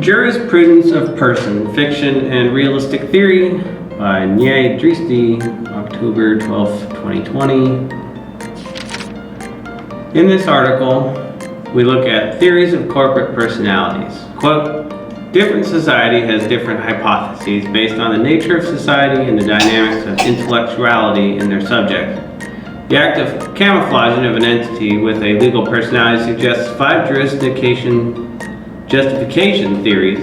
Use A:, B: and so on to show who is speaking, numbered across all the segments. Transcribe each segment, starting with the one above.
A: Jurisprudence of Person, Fiction and Realistic Theory by Juridic, October 12, 2020. In this article, we look at theories of corporate personalities. Quote, different society has different hypotheses based on the nature of society and the dynamics of intellectuality in their subject. The act of camouflaging of an entity with a legal personality suggests 5 justification theories.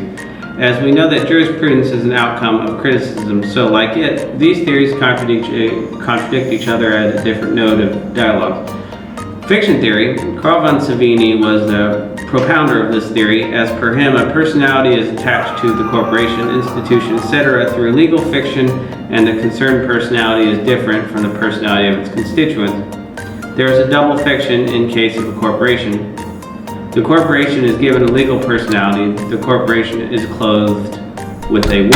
A: As we know that jurisprudence is an outcome of criticism, so like it, these theories contradict each other at a different node of dialogue. Fiction theory. Carl von Savini was the propounder of this theory. As per him, a personality is attached to the corporation, institution, etc. through legal fiction, and the concerned personality is different from the personality of its constituents. There is a double fiction in case of a corporation. The corporation is given a legal personality. The corporation is clothed with a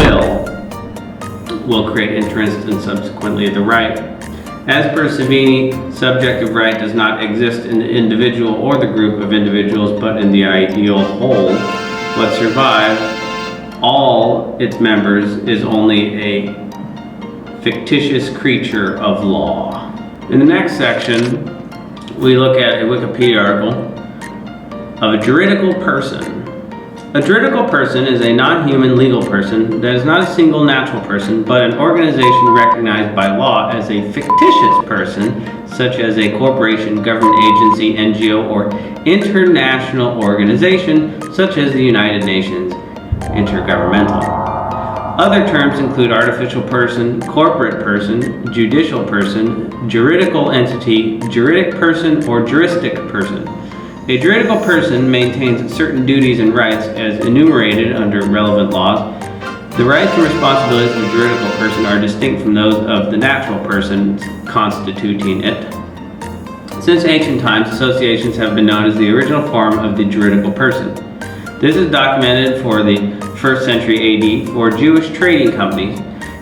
A: will create interest and subsequently the right. As per Savini, subjective right does not exist in the individual or the group of individuals, but in the ideal whole. What survives all its members is only a fictitious creature of law. In the next section, we look at a Wikipedia article of a juridical person. A juridical person is a non-human legal person that is not a single natural person, but an organization recognized by law as a fictitious person, such as a corporation, government agency, NGO, or international organization, such as the United Nations Intergovernmental. Other terms include artificial person, corporate person, judicial person, juridical entity, juridic person, or juristic person. A juridical person maintains certain duties and rights as enumerated under relevant laws. The rights and responsibilities of a juridical person are distinct from those of the natural person constituting it. Since ancient times, associations have been known as the original form of the juridical person. This is documented for the 1st century AD for Jewish trading companies.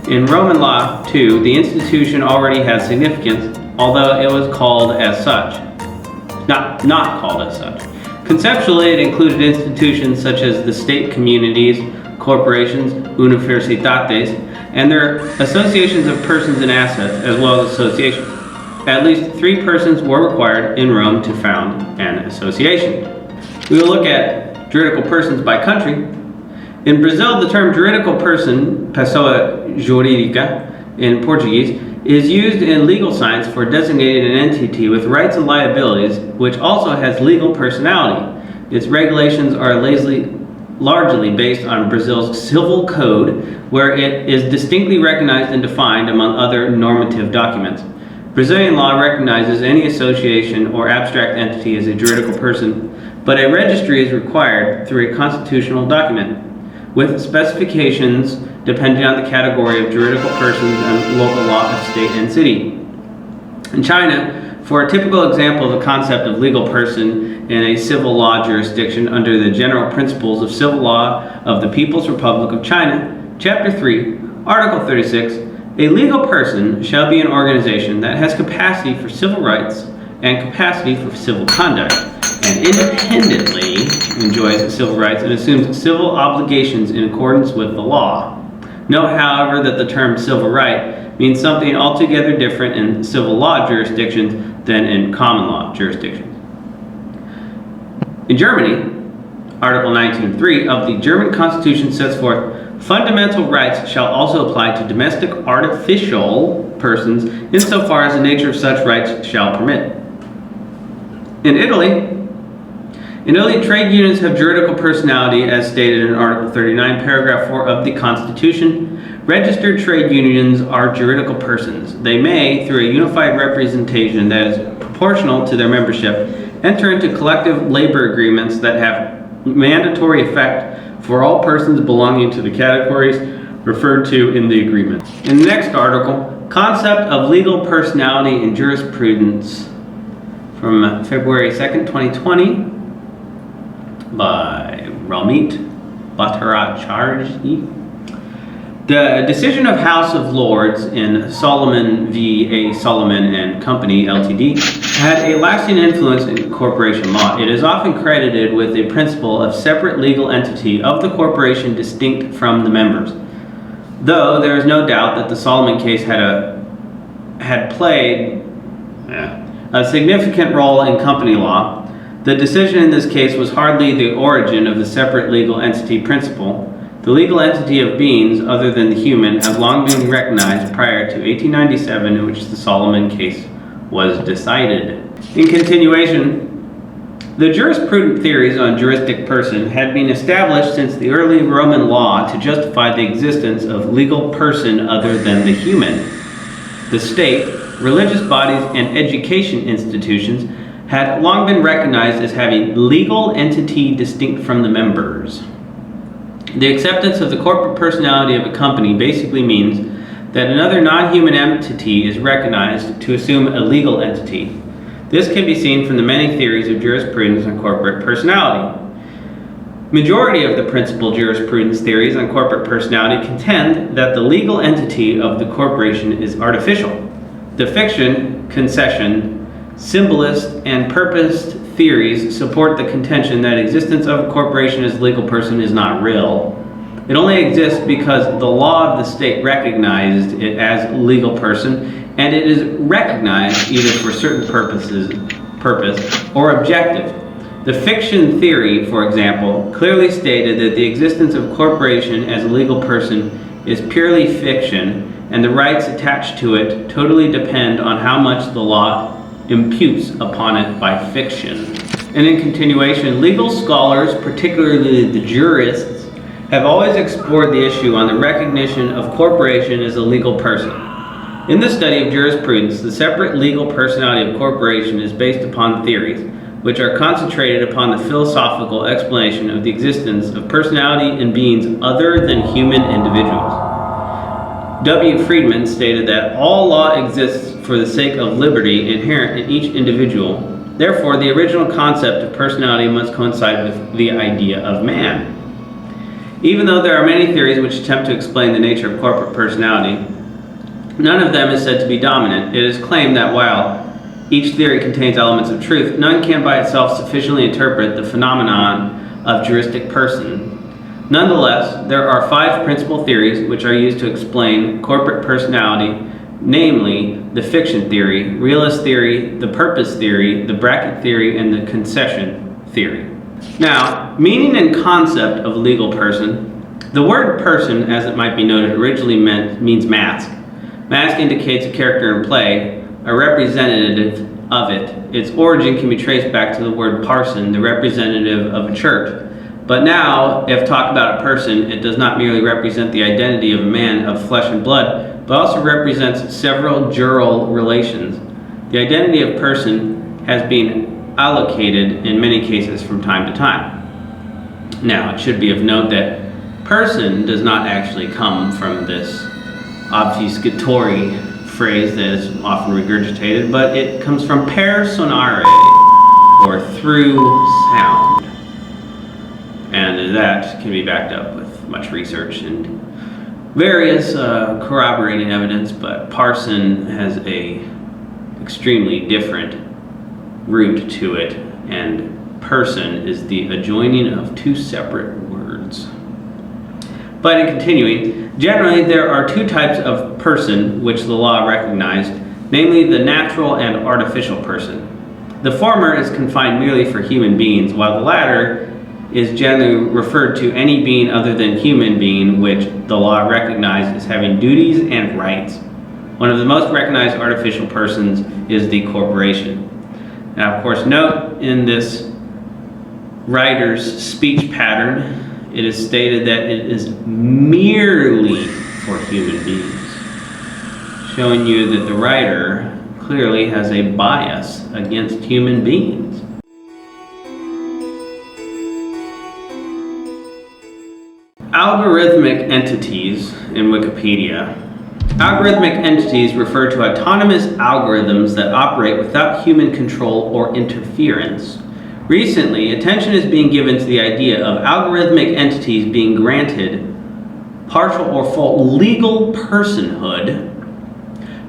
A: In Roman law, too, the institution already has significance, although it was called as such. Not called as such. Conceptually, it included institutions such as the state communities, corporations, universitates, and their associations of persons and assets, as well as associations. At least 3 persons were required in Rome to found an association. We will look at juridical persons by country. In Brazil, the term juridical person, pessoa jurídica in Portuguese, is used in legal science for designating an entity with rights and liabilities, which also has legal personality. Its regulations are largely based on Brazil's civil code, where it is distinctly recognized and defined among other normative documents. Brazilian law recognizes any association or abstract entity as a juridical person, but a registry is required through a constitutional document, with specifications depending on the category of juridical persons and local law of state and city. In China, for a typical example of the concept of legal person in a civil law jurisdiction under the general principles of civil law of the People's Republic of China, Chapter 3, Article 36, a legal person shall be an organization that has capacity for civil rights and capacity for civil conduct, and independently enjoys civil rights and assumes civil obligations in accordance with the law. Note, however, that the term civil right means something altogether different in civil law jurisdictions than in common law jurisdictions. In Germany, Article 19.3 of the German Constitution sets forth, fundamental rights shall also apply to domestic artificial persons insofar as the nature of such rights shall permit. In Italy, trade unions have juridical personality as stated in Article 39, Paragraph 4 of the Constitution. Registered trade unions are juridical persons. They may, through a unified representation that is proportional to their membership, enter into collective labor agreements that have mandatory effect for all persons belonging to the categories referred to in the agreement. In the next article, Concept of Legal Personality in Jurisprudence from February 2nd, 2020. By Ramit Bhattacharjee. The decision of House of Lords in Solomon v. A. Solomon and Company, Ltd., had a lasting influence in corporation law. It is often credited with the principle of separate legal entity of the corporation distinct from the members. Though there is no doubt that the Solomon case had played a significant role in company law, the decision in this case was hardly the origin of the separate legal entity principle. The legal entity of beings other than the human has long been recognized prior to 1897, in which the Solomon case was decided. In continuation, the jurisprudent theories on juristic person had been established since the early Roman law to justify the existence of legal person other than the human. The state, religious bodies, and education institutions had long been recognized as having legal entity distinct from the members. The acceptance of the corporate personality of a company basically means that another non-human entity is recognized to assume a legal entity. This can be seen from the many theories of jurisprudence on corporate personality. Majority of the principal jurisprudence theories on corporate personality contend that the legal entity of the corporation is artificial. The fiction, concession, symbolist, and purposed theories support the contention that existence of a corporation as a legal person is not real. It only exists because the law of the state recognized it as a legal person, and it is recognized either for certain purpose or objective. The fiction theory, for example, clearly stated that the existence of a corporation as a legal person is purely fiction, and the rights attached to it totally depend on how much the law imputes upon it by fiction. And in continuation, legal scholars, particularly the jurists, have always explored the issue on the recognition of corporation as a legal person. In the study of jurisprudence, the separate legal personality of corporation is based upon theories, which are concentrated upon the philosophical explanation of the existence of personality in beings other than human individuals. W. Friedman stated that all law exists for the sake of liberty inherent in each individual. Therefore, the original concept of personality must coincide with the idea of man. Even though there are many theories which attempt to explain the nature of corporate personality, none of them is said to be dominant. It is claimed that while each theory contains elements of truth, none can by itself sufficiently interpret the phenomenon of juristic person. Nonetheless, there are 5 principal theories which are used to explain corporate personality, namely the fiction theory, realist theory, the purpose theory, the bracket theory, and the concession theory. Now, meaning and concept of legal person. The word person, as it might be noted, originally means mask. Mask indicates a character in play, a representative of it. Its origin can be traced back to the word parson, the representative of a church. But now, if talk about a person, it does not merely represent the identity of a man of flesh and blood, but also represents several jural relations. The identity of person has been allocated in many cases from time to time. Now, it should be of note that person does not actually come from this obfuscatory phrase that is often regurgitated, but it comes from per sonare, or through sound. And that can be backed up with much research and various corroborating evidence, but parson has a extremely different root to it, and person is the adjoining of 2 separate words. But in continuing, generally there are 2 types of person which the law recognized, namely the natural and artificial person. The former is confined merely for human beings, while the latter is generally referred to any being other than human being which the law recognized as having duties and rights. One of the most recognized artificial persons is the corporation. Now, of course, note in this writer's speech pattern, it is stated that it is merely for human beings, showing you that the writer clearly has a bias against human beings. Algorithmic entities in Wikipedia. Algorithmic entities refer to autonomous algorithms that operate without human control or interference. Recently, attention is being given to the idea of algorithmic entities being granted partial or full legal personhood.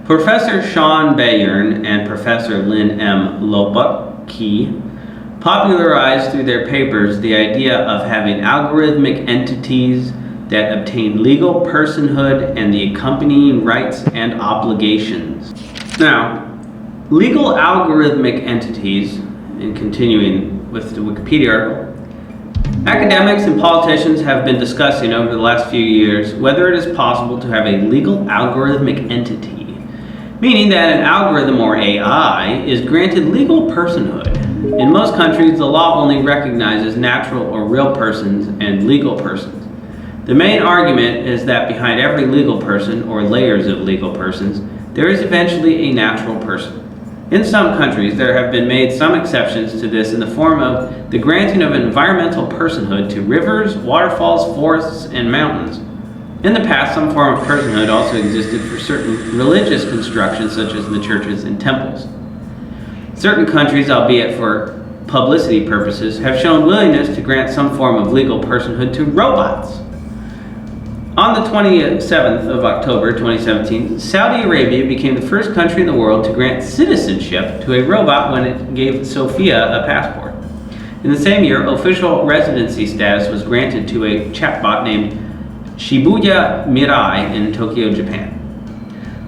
A: Professor Sean Bayern and Professor Lynn M. Lopatky popularized through their papers the idea of having algorithmic entities that obtain legal personhood and the accompanying rights and obligations. Now, legal algorithmic entities, and continuing with the Wikipedia article, academics and politicians have been discussing over the last few years whether it is possible to have a legal algorithmic entity, meaning that an algorithm or AI is granted legal personhood. In most countries, the law only recognizes natural or real persons and legal persons. The main argument is that behind every legal person, or layers of legal persons, there is eventually a natural person. In some countries, there have been made some exceptions to this in the form of the granting of environmental personhood to rivers, waterfalls, forests, and mountains. In the past, some form of personhood also existed for certain religious constructions such as the churches and temples. Certain countries, albeit for publicity purposes, have shown willingness to grant some form of legal personhood to robots. On the 27th of October 2017, Saudi Arabia became the first country in the world to grant citizenship to a robot when it gave Sophia a passport. In the same year, official residency status was granted to a chatbot named Shibuya Mirai in Tokyo, Japan.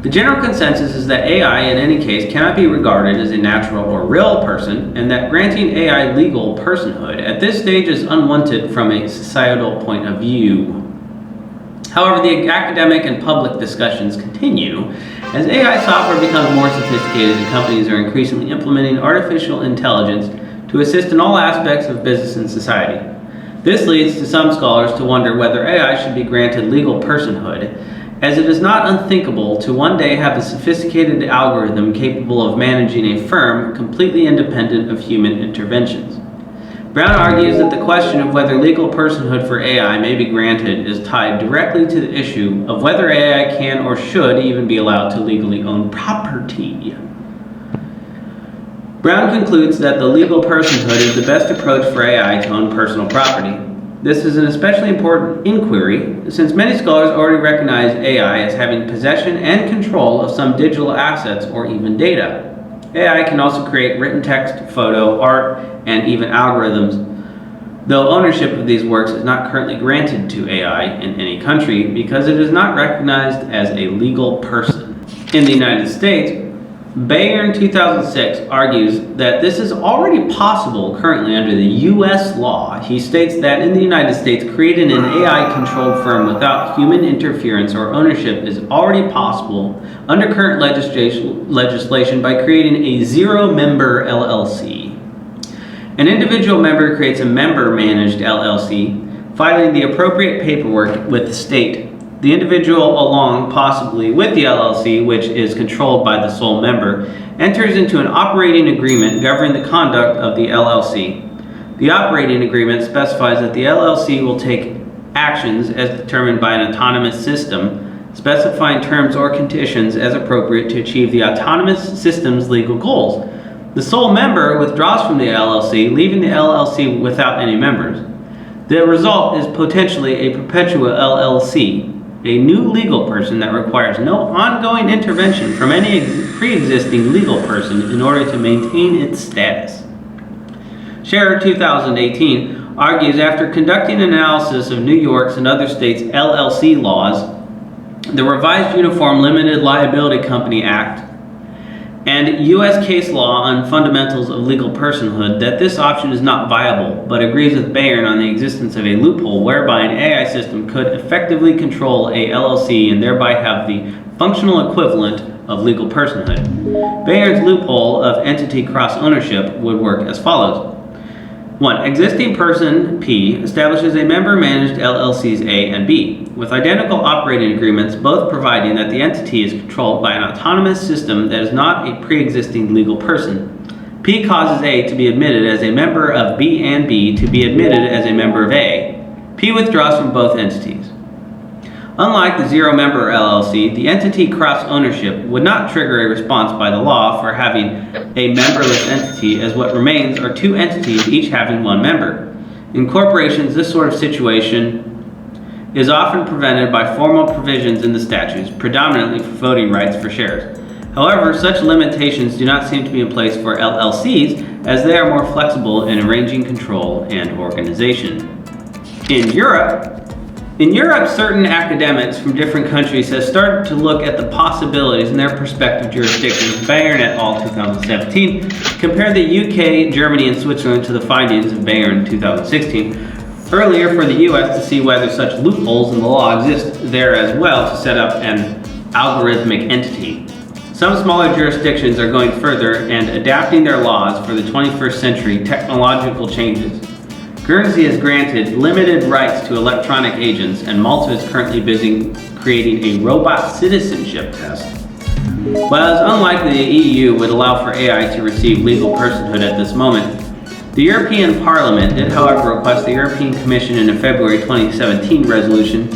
A: The general consensus is that AI in any case cannot be regarded as a natural or real person, and that granting AI legal personhood at this stage is unwanted from a societal point of view. However, the academic and public discussions continue as AI software becomes more sophisticated and companies are increasingly implementing artificial intelligence to assist in all aspects of business and society. This leads to some scholars to wonder whether AI should be granted legal personhood, as it is not unthinkable to one day have a sophisticated algorithm capable of managing a firm completely independent of human interventions. Brown argues that the question of whether legal personhood for AI may be granted is tied directly to the issue of whether AI can or should even be allowed to legally own property. Brown concludes that the legal personhood is the best approach for AI to own personal property. This is an especially important inquiry since many scholars already recognize AI as having possession and control of some digital assets or even data. AI can also create written text, photo, art, and even algorithms, though ownership of these works is not currently granted to AI in any country because it is not recognized as a legal person. In the United States, Bayer in 2006 argues that this is already possible currently under the U.S. law. He states that in the United States, creating an AI-controlled firm without human interference or ownership is already possible under current legislation by creating a zero-member LLC. An individual member creates a member-managed LLC, filing the appropriate paperwork with the state. The individual, along possibly with the LLC, which is controlled by the sole member, enters into an operating agreement governing the conduct of the LLC. The operating agreement specifies that the LLC will take actions as determined by an autonomous system, specifying terms or conditions as appropriate to achieve the autonomous system's legal goals. The sole member withdraws from the LLC, leaving the LLC without any members. The result is potentially a perpetual LLC, a new legal person that requires no ongoing intervention from any pre-existing legal person in order to maintain its status. Scherer 2018 argues after conducting an analysis of New York's and other states' LLC laws, the Revised Uniform Limited Liability Company Act, and U.S. case law on fundamentals of legal personhood that this option is not viable, but agrees with Bayern on the existence of a loophole whereby an AI system could effectively control a LLC and thereby have the functional equivalent of legal personhood. Bayern's loophole of entity cross-ownership would work as follows. 1. Existing person P establishes a member-managed LLCs A and B, with identical operating agreements, both providing that the entity is controlled by an autonomous system that is not a pre-existing legal person. P causes A to be admitted as a member of B and B to be admitted as a member of A. P withdraws from both entities. Unlike the zero-member LLC, the entity cross-ownership would not trigger a response by the law for having a memberless entity, as what remains are two entities each having one member. In corporations, this sort of situation is often prevented by formal provisions in the statutes, predominantly for voting rights for shares. However, such limitations do not seem to be in place for LLCs, as they are more flexible in arranging control and organization. In Europe, certain academics from different countries have started to look at the possibilities in their prospective jurisdictions. Bayern et al. 2017 compared the UK, Germany, and Switzerland to the findings of Bayern 2016. Earlier for the US to see whether such loopholes in the law exist there as well to set up an algorithmic entity. Some smaller jurisdictions are going further and adapting their laws for the 21st century technological changes. Guernsey has granted limited rights to electronic agents, and Malta is currently busy creating a robot citizenship test. While it's unlikely the EU would allow for AI to receive legal personhood at this moment, the European Parliament did, however, request the European Commission in a February 2017 resolution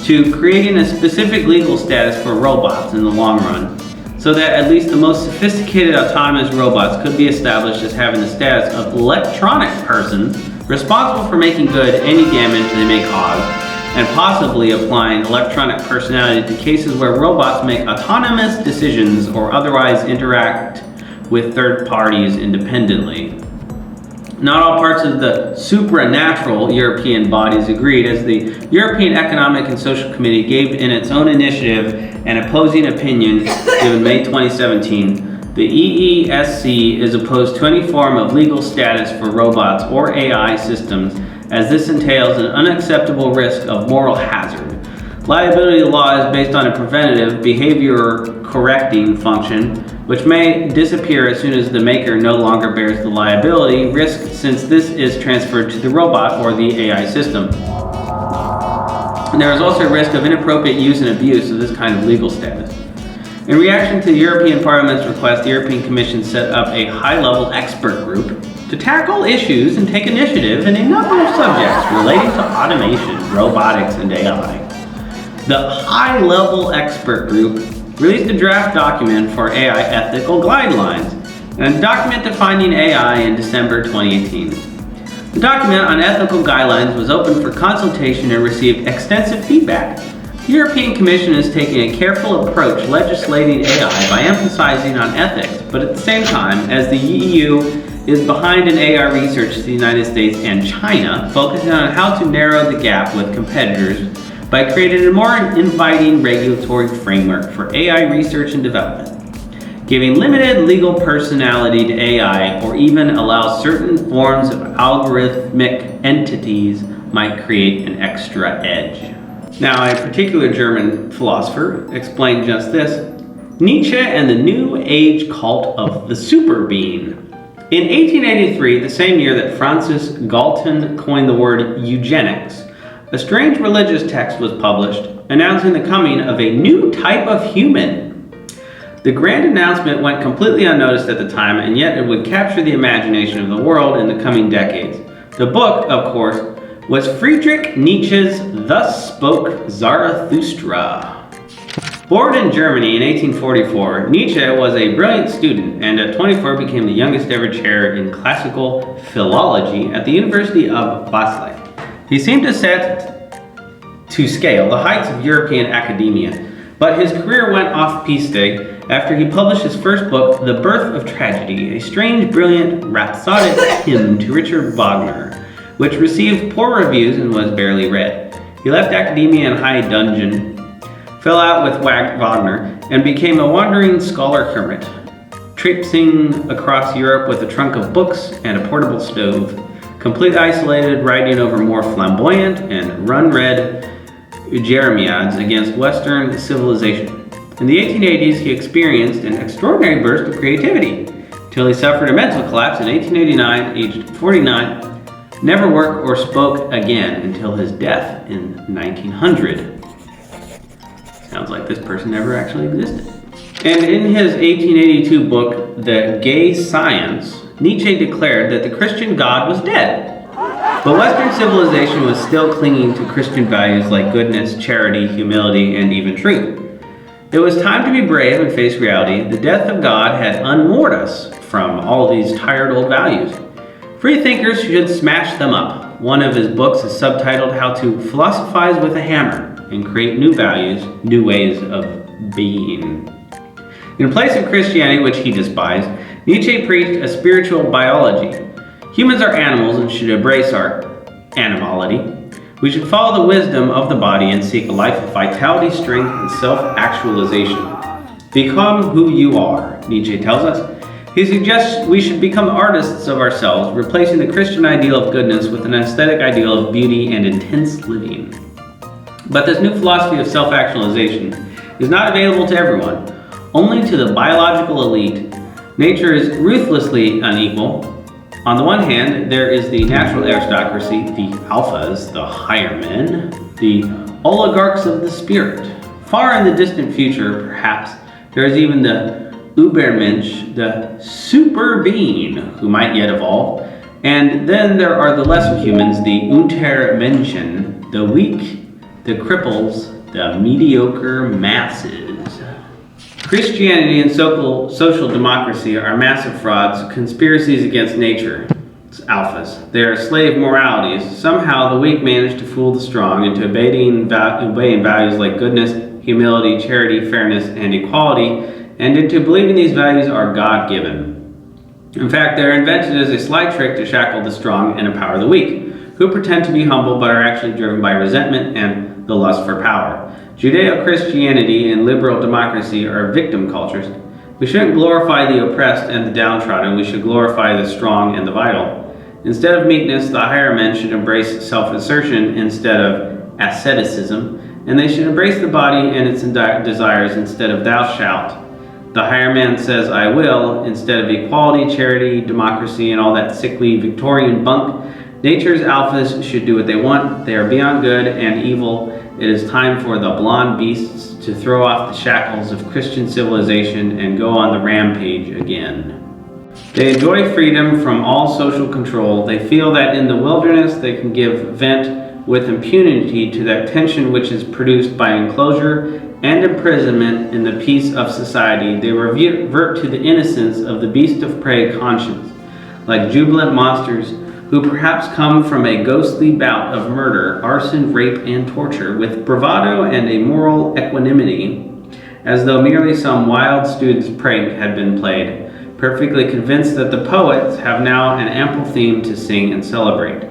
A: to creating a specific legal status for robots in the long run, so that at least the most sophisticated autonomous robots could be established as having the status of electronic persons responsible for making good any damage they may cause, and possibly applying electronic personality to cases where robots make autonomous decisions or otherwise interact with third parties independently. Not all parts of the supranatural European bodies agreed, as the European Economic and Social Committee gave in its own initiative an opposing opinion in May 2017. The EESC is opposed to any form of legal status for robots or AI systems, as this entails an unacceptable risk of moral hazard. Liability law is based on a preventative behavior correcting function, which may disappear as soon as the maker no longer bears the liability risk, since this is transferred to the robot or the AI system. There is also a risk of inappropriate use and abuse of this kind of legal status. In reaction to the European Parliament's request, the European Commission set up a high-level expert group to tackle issues and take initiative in a number of subjects relating to automation, robotics, and AI. The high-level expert group released a draft document for AI ethical guidelines and a document defining AI in December 2018. The document on ethical guidelines was open for consultation and received extensive feedback. The European Commission is taking a careful approach legislating AI by emphasizing on ethics, but at the same time, as the EU is behind in AI research to the United States and China, focusing on how to narrow the gap with competitors by creating a more inviting regulatory framework for AI research and development, giving limited legal personality to AI, or even allow certain forms of algorithmic entities might create an extra edge. Now, a particular German philosopher explained just this: Nietzsche and the New Age cult of the superbeing. In 1883, the same year that Francis Galton coined the word eugenics, a strange religious text was published announcing the coming of a new type of human. The grand announcement went completely unnoticed at the time, and yet it would capture the imagination of the world in the coming decades. The book, of course, was Friedrich Nietzsche's Thus Spoke Zarathustra. Born in Germany in 1844, Nietzsche was a brilliant student, and at 24 became the youngest ever chair in classical philology at the University of Basel. He seemed to set to scale the heights of European academia, but his career went off piste after he published his first book, The Birth of Tragedy, a strange, brilliant, rhapsodic hymn to Richard Wagner, which received poor reviews and was barely read. He left academia in high dudgeon, fell out with Wagner, and became a wandering scholar hermit, traipsing across Europe with a trunk of books and a portable stove, completely isolated, writing over more flamboyant and run-read jeremiads against Western civilization. In the 1880s, he experienced an extraordinary burst of creativity, till he suffered a mental collapse in 1889, aged 49, never worked or spoke again until his death in 1900. Sounds like this person never actually existed. And in his 1882 book, The Gay Science, Nietzsche declared that the Christian God was dead. But Western civilization was still clinging to Christian values like goodness, charity, humility, and even truth. It was time to be brave and face reality. The death of God had unmoored us from all these tired old values. Free thinkers should smash them up. One of his books is subtitled How to Philosophize with a Hammer and Create New Values, New Ways of Being. In place of Christianity, which he despised, Nietzsche preached a spiritual biology. Humans are animals and should embrace our animality. We should follow the wisdom of the body and seek a life of vitality, strength, and self-actualization. Become who you are, Nietzsche tells us. He suggests we should become artists of ourselves, replacing the Christian ideal of goodness with an aesthetic ideal of beauty and intense living. But this new philosophy of self-actualization is not available to everyone, only to the biological elite. Nature is ruthlessly unequal. On the one hand, there is the natural aristocracy, the alphas, the higher men, the oligarchs of the spirit. Far in the distant future, perhaps, there is even the Übermensch, the superbeing, who might yet evolve. And then there are the lesser humans, the Untermenschen, the weak, the cripples, the mediocre masses. Christianity and social democracy are massive frauds, conspiracies against nature. It's alphas. They are slave moralities. Somehow the weak manage to fool the strong into obeying values like goodness, humility, charity, fairness, and equality, and into believing these values are God-given. In fact, they are invented as a sly trick to shackle the strong and empower the weak, who pretend to be humble but are actually driven by resentment and the lust for power. Judeo-Christianity and liberal democracy are victim cultures. We shouldn't glorify the oppressed and the downtrodden. We should glorify the strong and the vital. Instead of meekness, the higher men should embrace self-assertion instead of asceticism, and they should embrace the body and its desires instead of thou shalt. The higher man says I will instead of equality, charity, democracy, and all that sickly Victorian bunk. Nature's alphas should do what they want. They are beyond good and evil. It is time for the blonde beasts to throw off the shackles of Christian civilization and go on the rampage again. They enjoy freedom from all social control. They feel that in the wilderness they can give vent with impunity to that tension which is produced by enclosure and imprisonment in the peace of society. They revert to the innocence of the beast of prey conscience, like jubilant monsters who perhaps come from a ghostly bout of murder, arson, rape, and torture, with bravado and a moral equanimity, as though merely some wild student's prank had been played, perfectly convinced that the poets have now an ample theme to sing and celebrate.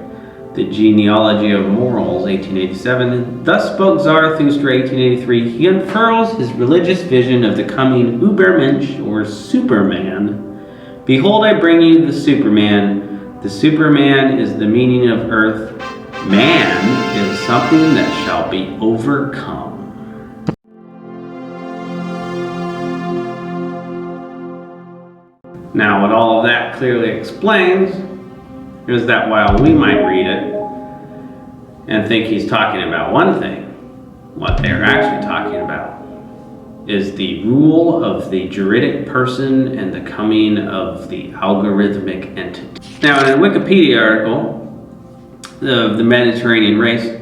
A: The Genealogy of Morals, 1887. Thus spoke Zarathustra, 1883. He unfurls his religious vision of the coming Übermensch, or Superman. Behold, I bring you the Superman. The Superman is the meaning of earth. Man is something that shall be overcome. Now, what all of that clearly explains is that while we might read it and think he's talking about one thing, what they're actually talking about is the rule of the juridic person and the coming of the algorithmic entity. Now, in a Wikipedia article of the Mediterranean race,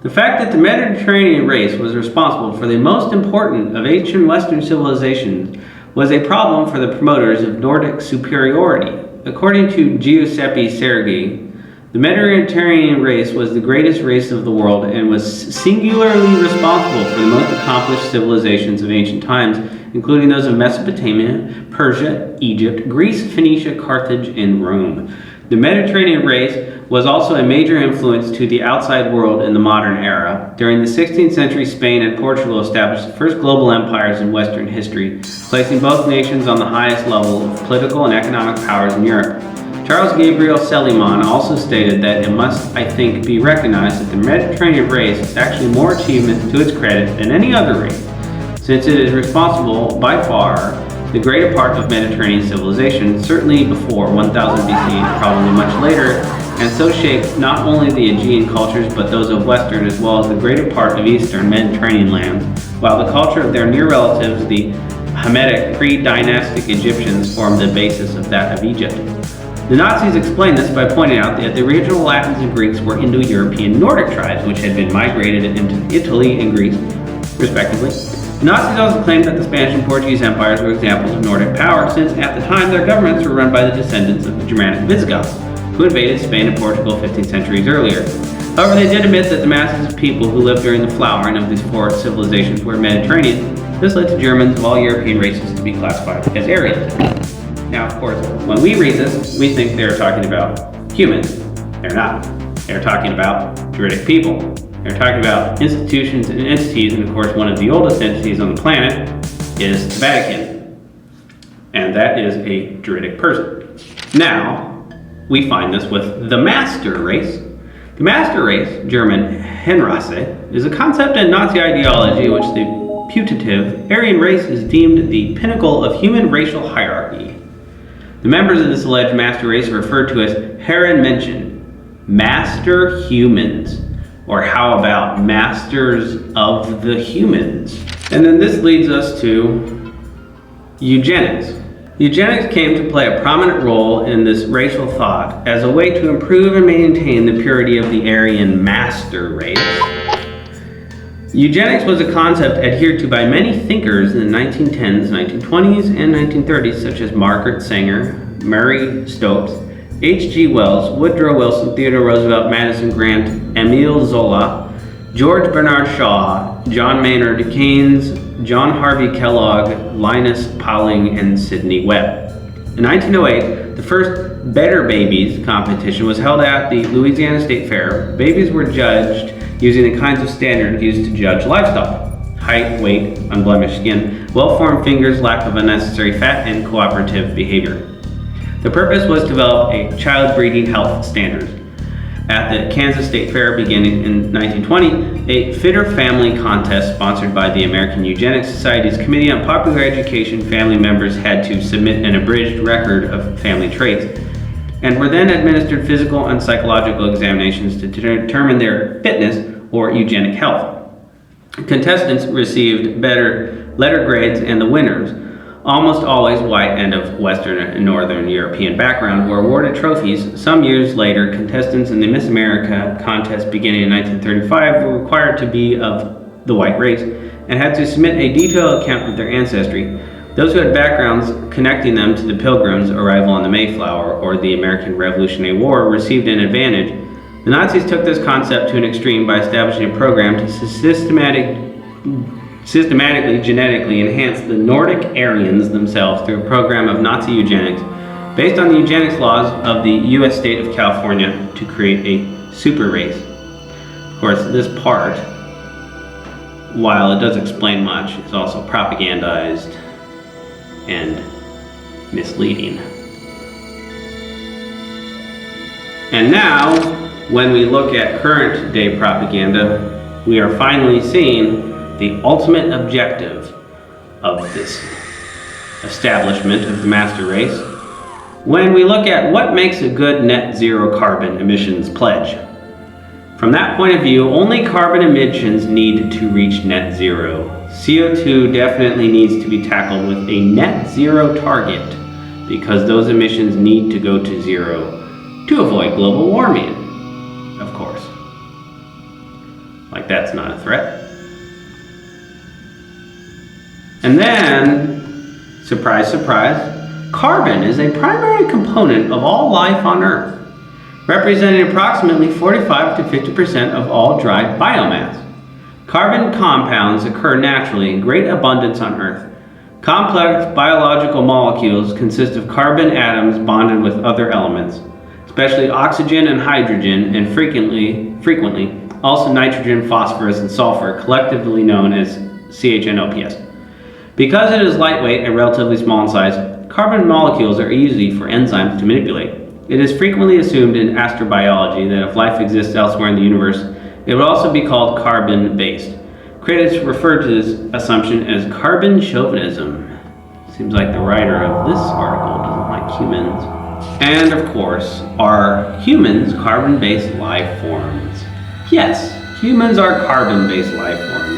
A: the fact that the Mediterranean race was responsible for the most important of ancient Western civilizations was a problem for the promoters of Nordic superiority. According to Giuseppe Sergi, the Mediterranean race was the greatest race of the world and was singularly responsible for the most accomplished civilizations of ancient times, including those of Mesopotamia, Persia, Egypt, Greece, Phoenicia, Carthage, and Rome. The Mediterranean race was also a major influence to the outside world in the modern era. During the 16th century, Spain and Portugal established the first global empires in Western history, placing both nations on the highest level of political and economic powers in Europe. Charles Gabriel Céliman also stated that it must, I think, be recognized that the Mediterranean race is actually more achievement to its credit than any other race, since it is responsible by far the greater part of Mediterranean civilization, certainly before 1000 BC, probably much later, and so shaped not only the Aegean cultures but those of Western as well as the greater part of Eastern Mediterranean lands, while the culture of their near relatives, the Hamitic pre-dynastic Egyptians, formed the basis of that of Egypt. The Nazis explained this by pointing out that the original Latins and Greeks were Indo-European Nordic tribes which had been migrated into Italy and Greece, respectively. The Nazis also claimed that the Spanish and Portuguese empires were examples of Nordic power, since at the time their governments were run by the descendants of the Germanic Visigoths, who invaded Spain and Portugal 15 centuries earlier. However, they did admit that the masses of people who lived during the flowering of these four civilizations were Mediterranean. This led to Germans of all European races to be classified as Aryans. Now, of course, when we read this, we think they're talking about humans. They're not. They're talking about juridic people. They're talking about institutions and entities, and of course, one of the oldest entities on the planet is the Vatican. And that is a juridic person. Now, we find this with the master race. The master race, German Herrenrasse, is a concept in Nazi ideology in which the putative Aryan race is deemed the pinnacle of human racial hierarchy. The members of this alleged master race are referred to as Herrenmenschen, master humans, or how about masters of the humans? And then this leads us to eugenics. Eugenics came to play a prominent role in this racial thought as a way to improve and maintain the purity of the Aryan master race. Eugenics was a concept adhered to by many thinkers in the 1910s, 1920s, and 1930s, such as Margaret Sanger, Murray Stopes, H.G. Wells, Woodrow Wilson, Theodore Roosevelt, Madison Grant, Emile Zola, George Bernard Shaw, John Maynard Keynes, John Harvey Kellogg, Linus Pauling, and Sidney Webb. In 1908, the first Better Babies competition was held at the Louisiana State Fair. Babies were judged using the kinds of standards used to judge livestock: height, weight, unblemished skin, well-formed fingers, lack of unnecessary fat, and cooperative behavior. The purpose was to develop a child breeding health standards. At the Kansas State Fair beginning in 1920, a Fitter Family contest sponsored by the American Eugenics Society's Committee on Popular Education, family members had to submit an abridged record of family traits and were then administered physical and psychological examinations to determine their fitness or eugenic health. Contestants received better letter grades, and the winners, almost always white and of Western and Northern European background, were awarded trophies. Some years later, contestants in the Miss America contest beginning in 1935 were required to be of the white race and had to submit a detailed account of their ancestry. Those who had backgrounds connecting them to the Pilgrims' arrival on the Mayflower or the American Revolutionary War received an advantage. The Nazis took this concept to an extreme by establishing a program to systematically genetically enhance the Nordic Aryans themselves through a program of Nazi eugenics based on the eugenics laws of the U.S. state of California to create a super race. Of course, this part, while it does explain much, is also propagandized and misleading. And now, when we look at current day propaganda, we are finally seeing the ultimate objective of this establishment of the master race. When we look at what makes a good net zero carbon emissions pledge. From that point of view, only carbon emissions need to reach net zero. CO2 definitely needs to be tackled with a net zero target because those emissions need to go to zero to avoid global warming, of course. Like that's not a threat. And then, surprise, surprise, carbon is a primary component of all life on Earth, representing approximately 45 to 50% of all dry biomass. Carbon compounds occur naturally in great abundance on Earth. Complex biological molecules consist of carbon atoms bonded with other elements, especially oxygen and hydrogen, and frequently also nitrogen, phosphorus, and sulfur, collectively known as CHNOPS. Because it is lightweight and relatively small in size, carbon molecules are easy for enzymes to manipulate. It is frequently assumed in astrobiology that if life exists elsewhere in the universe, it would also be called carbon-based. Critics refer to this assumption as carbon chauvinism. Seems like the writer of this article doesn't like humans. And of course, are humans carbon-based life forms? Yes, humans are carbon-based life forms.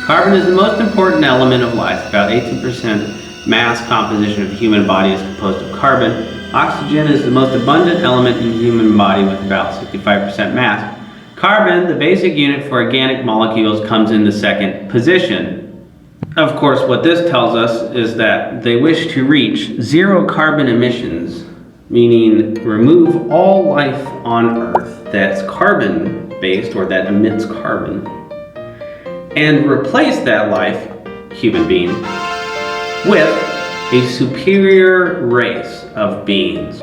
A: Carbon is the most important element of life. About 18% mass composition of the human body is composed of carbon. Oxygen is the most abundant element in the human body with about 65% mass. Carbon, the basic unit for organic molecules, comes in the second position. Of course, what this tells us is that they wish to reach zero carbon emissions meaning remove all life on Earth that's carbon-based or that emits carbon, and replace that life, human being, with a superior race of beings.